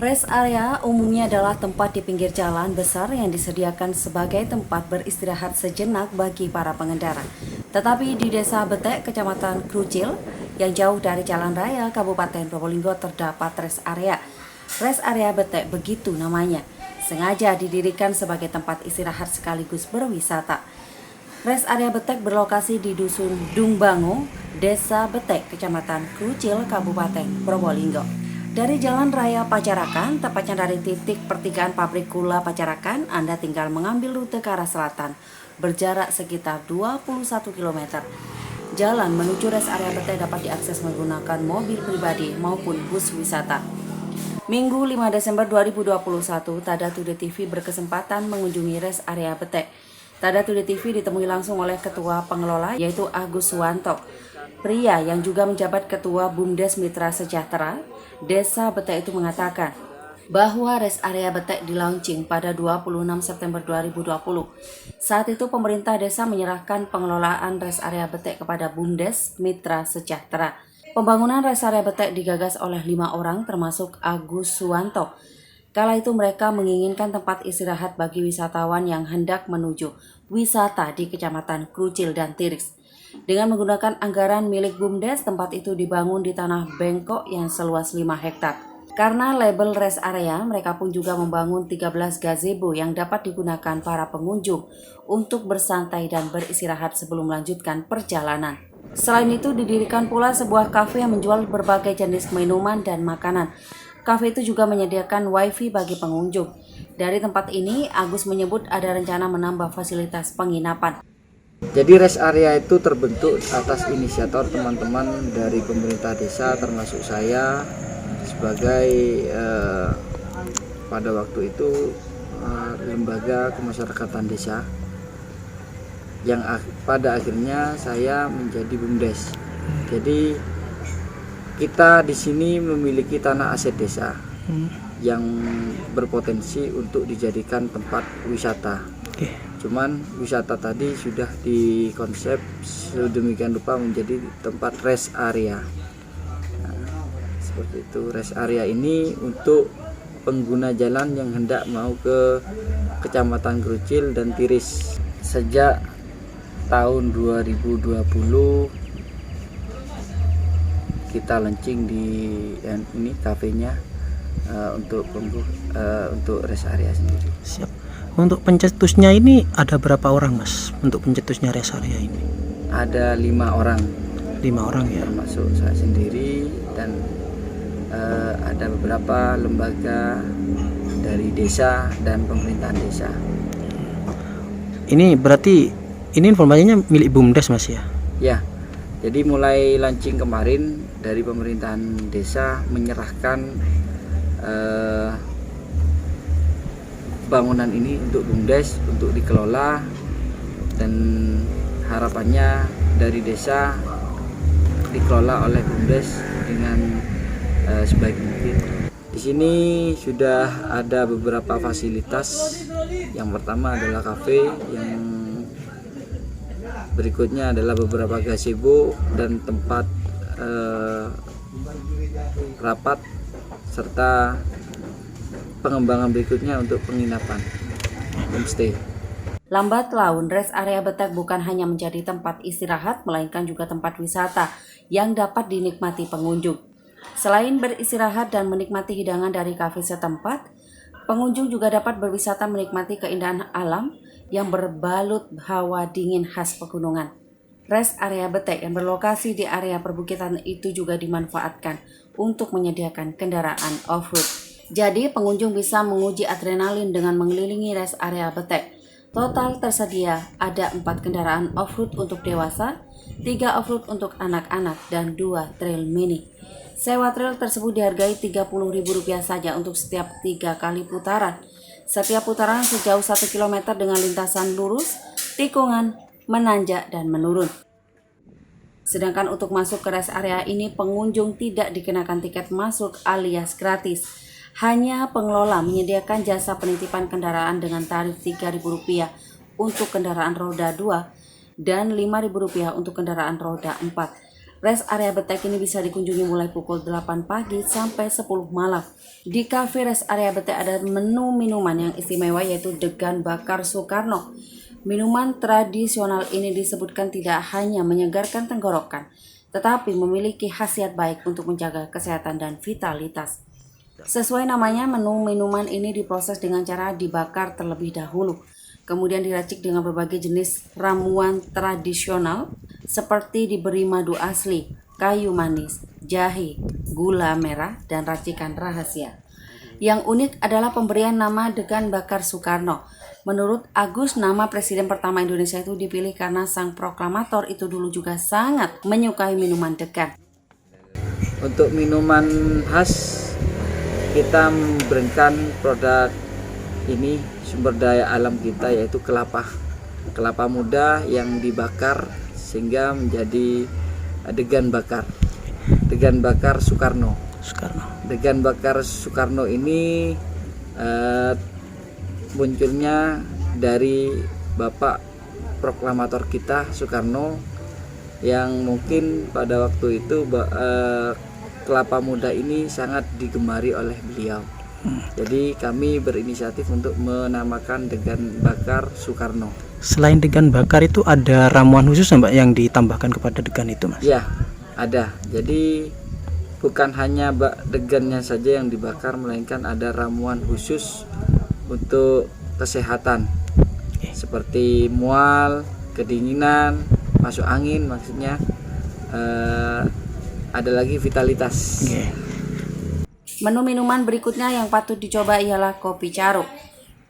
Rest area umumnya adalah tempat di pinggir jalan besar yang disediakan sebagai tempat beristirahat sejenak bagi para pengendara. Tetapi di Desa Betek, Kecamatan Krucil, yang jauh dari jalan raya Kabupaten Probolinggo terdapat rest area. Rest area Betek begitu namanya, sengaja didirikan sebagai tempat istirahat sekaligus berwisata. Rest area Betek berlokasi di Dusun Dungbango, Desa Betek, Kecamatan Krucil, Kabupaten Probolinggo. Dari Jalan Raya Pacarakan, tepatnya dari titik pertigaan pabrik gula Pacarakan, Anda tinggal mengambil rute ke arah selatan, berjarak sekitar 21 km. Jalan menuju rest area Betek dapat diakses menggunakan mobil pribadi maupun bus wisata. Minggu 5 Desember 2021, Tada Today TV berkesempatan mengunjungi rest area Betek. Tada Today TV ditemui langsung oleh Ketua Pengelola, yaitu Agus Suwanto. Pria yang juga menjabat Ketua BUMDes Mitra Sejahtera Desa Betek itu mengatakan bahwa rest area Betek di-launching pada 26 September 2020. Saat itu pemerintah desa menyerahkan pengelolaan rest area Betek kepada BUMDes Mitra Sejahtera. Pembangunan rest area Betek digagas oleh 5 orang termasuk Agus Suwanto. Kala itu mereka menginginkan tempat istirahat bagi wisatawan yang hendak menuju wisata di Kecamatan Krucil dan Tiris. Dengan menggunakan anggaran milik BUMDes, tempat itu dibangun di tanah bengkok yang seluas 5 hektar. Karena label rest area, mereka pun juga membangun 13 gazebo yang dapat digunakan para pengunjung untuk bersantai dan beristirahat sebelum melanjutkan perjalanan. Selain itu, didirikan pula sebuah kafe yang menjual berbagai jenis minuman dan makanan. Kafe itu juga menyediakan wifi bagi pengunjung. Dari tempat ini, Agus menyebut ada rencana menambah fasilitas penginapan. Jadi rest area itu terbentuk atas inisiator teman-teman dari pemerintah desa, termasuk saya sebagai pada waktu itu lembaga kemasyarakatan desa, yang pada akhirnya saya menjadi BUMDes. Jadi kita di sini memiliki tanah aset desa yang berpotensi untuk dijadikan tempat wisata. Cuman wisata tadi sudah dikonsep sedemikian rupa menjadi tempat rest area. Nah, seperti itu. Rest area ini untuk pengguna jalan yang hendak mau ke Kecamatan Krucil dan Tiris. Sejak tahun 2020 kita launching di ini kafenya untuk rest area sendiri. Siap. Untuk pencetusnya ini ada berapa orang, Mas? Untuk pencetusnya rest area ini? Ada 5 orang. 5 orang ya. Termasuk saya sendiri dan ada beberapa lembaga dari desa dan pemerintahan desa. Ini berarti ini informasinya milik BUMDes, Mas ya? Ya. Jadi mulai launching kemarin dari pemerintahan desa menyerahkan bangunan ini untuk BUMDes untuk dikelola, dan harapannya dari desa dikelola oleh BUMDes dengan sebaik mungkin. Di sini sudah ada beberapa fasilitas. Yang pertama adalah kafe, yang berikutnya adalah beberapa gazebo dan tempat rapat, serta pengembangan berikutnya untuk penginapan homestay. Lambat laun, rest area Betek bukan hanya menjadi tempat istirahat, melainkan juga tempat wisata yang dapat dinikmati pengunjung. Selain beristirahat dan menikmati hidangan dari kafe setempat, pengunjung juga dapat berwisata menikmati keindahan alam yang berbalut hawa dingin khas pegunungan. Rest area Betek yang berlokasi di area perbukitan itu juga dimanfaatkan untuk menyediakan kendaraan off-road. Jadi pengunjung bisa menguji adrenalin dengan mengelilingi rest area Betek. Total tersedia ada 4 kendaraan off-road untuk dewasa, 3 off-road untuk anak-anak, dan 2 trail mini. Sewa trail tersebut dihargai Rp30.000 saja untuk setiap 3 kali putaran. Setiap putaran sejauh 1 km dengan lintasan lurus, tikungan, menanjak, dan menurun. Sedangkan untuk masuk ke rest area ini, pengunjung tidak dikenakan tiket masuk alias gratis. Hanya pengelola menyediakan jasa penitipan kendaraan dengan tarif Rp3.000 untuk kendaraan roda 2 dan Rp5.000 untuk kendaraan roda 4. Rest area Betek ini bisa dikunjungi mulai pukul 8 pagi sampai 10 malam. Di kafe rest area Betek ada menu minuman yang istimewa yaitu degan bakar Soekarno. Minuman tradisional ini disebutkan tidak hanya menyegarkan tenggorokan, tetapi memiliki khasiat baik untuk menjaga kesehatan dan vitalitas. Sesuai namanya, menu minuman ini diproses dengan cara dibakar terlebih dahulu, kemudian diracik dengan berbagai jenis ramuan tradisional seperti diberi madu asli, kayu manis, jahe, gula merah, dan racikan rahasia. Yang unik adalah pemberian nama degan bakar Soekarno. Menurut Agus, nama presiden pertama Indonesia itu dipilih karena sang proklamator itu dulu juga sangat menyukai minuman degan. Untuk minuman khas, kita memberikan produk ini sumber daya alam kita yaitu kelapa muda yang dibakar sehingga menjadi degan bakar Soekarno. Degan bakar Soekarno ini munculnya dari Bapak proklamator kita Soekarno, yang mungkin pada waktu itu kelapa muda ini sangat digemari oleh beliau. Jadi kami berinisiatif untuk menamakan degan bakar Soekarno. Selain degan bakar itu ada ramuan khusus Mbak yang ditambahkan kepada degan itu, Mas? Ya, ada. Jadi bukan hanya degannya saja yang dibakar, melainkan ada ramuan khusus untuk kesehatan, seperti mual, kedinginan, masuk angin, maksudnya ada lagi vitalitas. Menu minuman berikutnya yang patut dicoba ialah kopi caruk.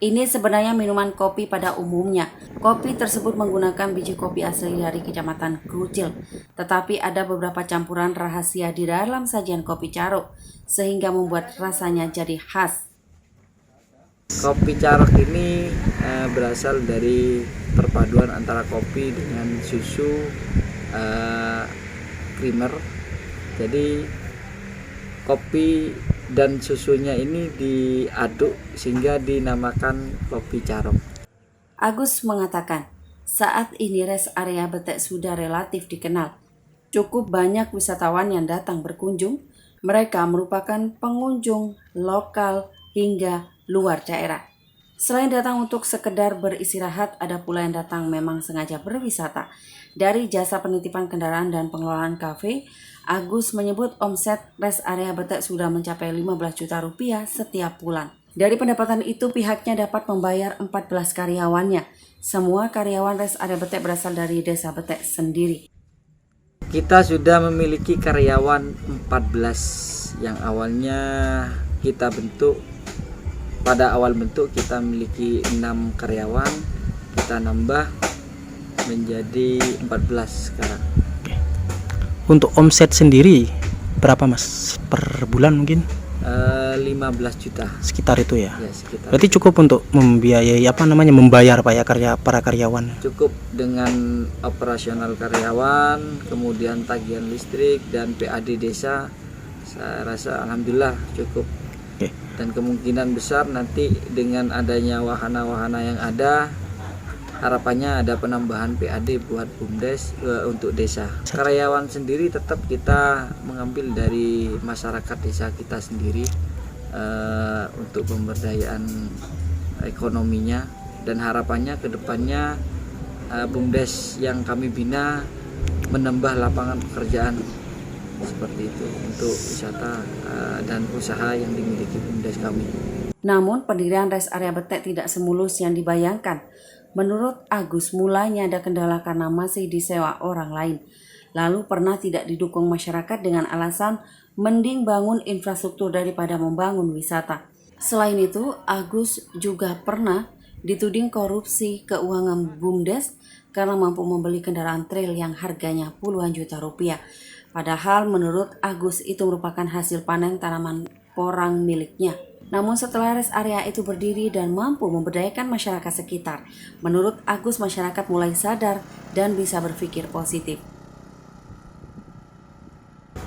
Ini sebenarnya minuman kopi pada umumnya. Kopi tersebut menggunakan biji kopi asli dari Kecamatan Krucil, tetapi ada beberapa campuran rahasia di dalam sajian kopi caruk sehingga membuat rasanya jadi khas. Kopi caruk ini berasal dari perpaduan antara kopi dengan susu creamer. Jadi kopi dan susunya ini diaduk sehingga dinamakan kopi caruk. Agus mengatakan, saat ini rest area Betek sudah relatif dikenal. Cukup banyak wisatawan yang datang berkunjung. Mereka merupakan pengunjung lokal hingga luar daerah. Selain datang untuk sekedar beristirahat, ada pula yang datang memang sengaja berwisata. Dari jasa penitipan kendaraan dan pengelolaan kafe, Agus menyebut omset rest area Betek sudah mencapai 15 juta rupiah setiap bulan. Dari pendapatan itu, pihaknya dapat membayar 14 karyawannya. Semua karyawan rest area Betek berasal dari desa Betek sendiri. Kita sudah memiliki karyawan 14 yang awalnya kita bentuk. Pada awal bentuk kita memiliki 6 karyawan, kita nambah menjadi 14 sekarang. Untuk omset sendiri berapa Mas per bulan mungkin? 15 juta. Sekitar itu ya. Ya, sekitar. Berarti cukup untuk membiayai membayar para karyawan. Cukup dengan operasional karyawan, kemudian tagihan listrik dan PAD desa. Saya rasa alhamdulillah cukup. Dan kemungkinan besar nanti dengan adanya wahana-wahana yang ada, harapannya ada penambahan PAD buat BUMDes untuk desa. Karyawan sendiri tetap kita mengambil dari masyarakat desa kita sendiri untuk pemberdayaan ekonominya, dan harapannya ke depannya BUMDes yang kami bina menambah lapangan pekerjaan seperti itu untuk wisata dan usaha yang dimiliki BUMDes kami. Namun pendirian rest area Betek tidak semulus yang dibayangkan. Menurut Agus, mulanya ada kendala karena masih disewa orang lain. Lalu pernah tidak didukung masyarakat dengan alasan mending bangun infrastruktur daripada membangun wisata. Selain itu, Agus juga pernah dituding korupsi keuangan BUMDes karena mampu membeli kendaraan trail yang harganya puluhan juta rupiah. Padahal menurut Agus itu merupakan hasil panen tanaman porang miliknya. Namun setelah rest area itu berdiri dan mampu memberdayakan masyarakat sekitar, menurut Agus masyarakat mulai sadar dan bisa berpikir positif.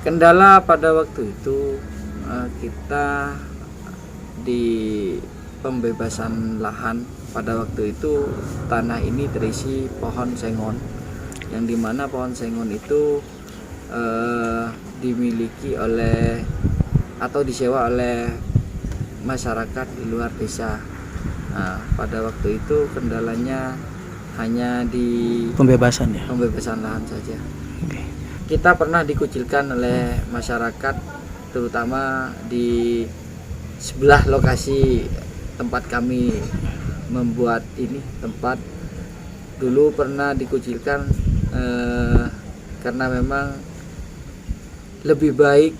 Kendala pada waktu itu kita di pembebasan lahan. Pada waktu itu tanah ini terisi pohon sengon, yang dimana pohon sengon itu dimiliki oleh atau disewa oleh masyarakat di luar desa. Nah, pada waktu itu kendalanya hanya di Pembebasan ya. pembebasan lahan saja. Oke. Kita pernah dikucilkan oleh masyarakat, terutama di sebelah lokasi tempat kami membuat ini tempat. Dulu pernah dikucilkan karena memang lebih baik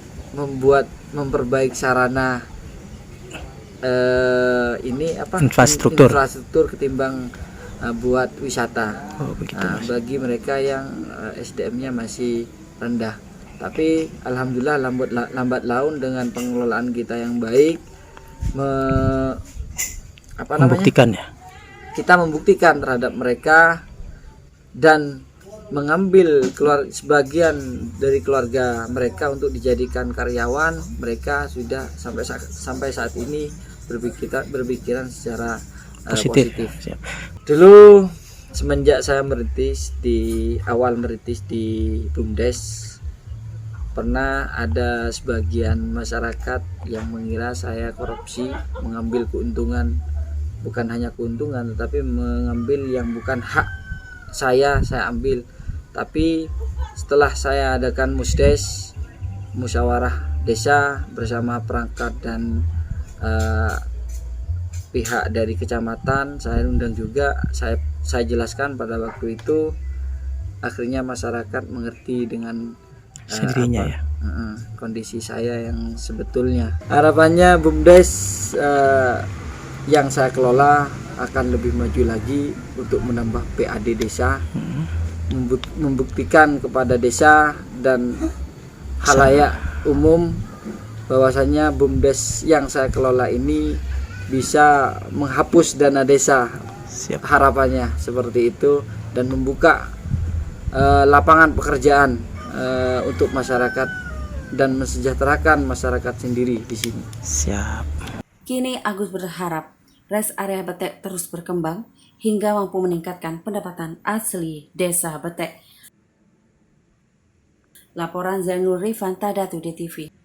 memperbaiki sarana ini apa Infrastruktur. ketimbang buat wisata. Oh, begitu, Nah, Mas. bagi mereka yang SDM-nya masih rendah. Tapi alhamdulillah lambat laun dengan pengelolaan kita yang baik Membuktikan ya. kita membuktikan terhadap mereka dan mengambil sebagian dari keluarga mereka untuk dijadikan karyawan. Mereka sudah sampai saat ini berpikiran secara positif. Siap. Dulu semenjak saya merintis di BUMDes, pernah ada sebagian masyarakat yang mengira saya korupsi, mengambil keuntungan, bukan hanya keuntungan tetapi mengambil yang bukan hak saya ambil. Tapi setelah saya adakan musdes, musyawarah desa bersama perangkat dan pihak dari kecamatan, saya undang juga, saya jelaskan pada waktu itu, akhirnya masyarakat mengerti dengan Sendirinya ya. kondisi saya yang sebetulnya. Harapannya BUMDes yang saya kelola akan lebih maju lagi untuk menambah PAD desa, membuktikan kepada desa dan khalayak umum bahwasanya BUMDes yang saya kelola ini bisa menghapus dana desa. Siap. Harapannya seperti itu, dan membuka lapangan pekerjaan untuk masyarakat dan mensejahterakan masyarakat sendiri di sini. Siap. Kini Agus berharap rest area Betek terus berkembang hingga mampu meningkatkan pendapatan asli desa Betek. Laporan Zainul Rifan, Tadatu DTV.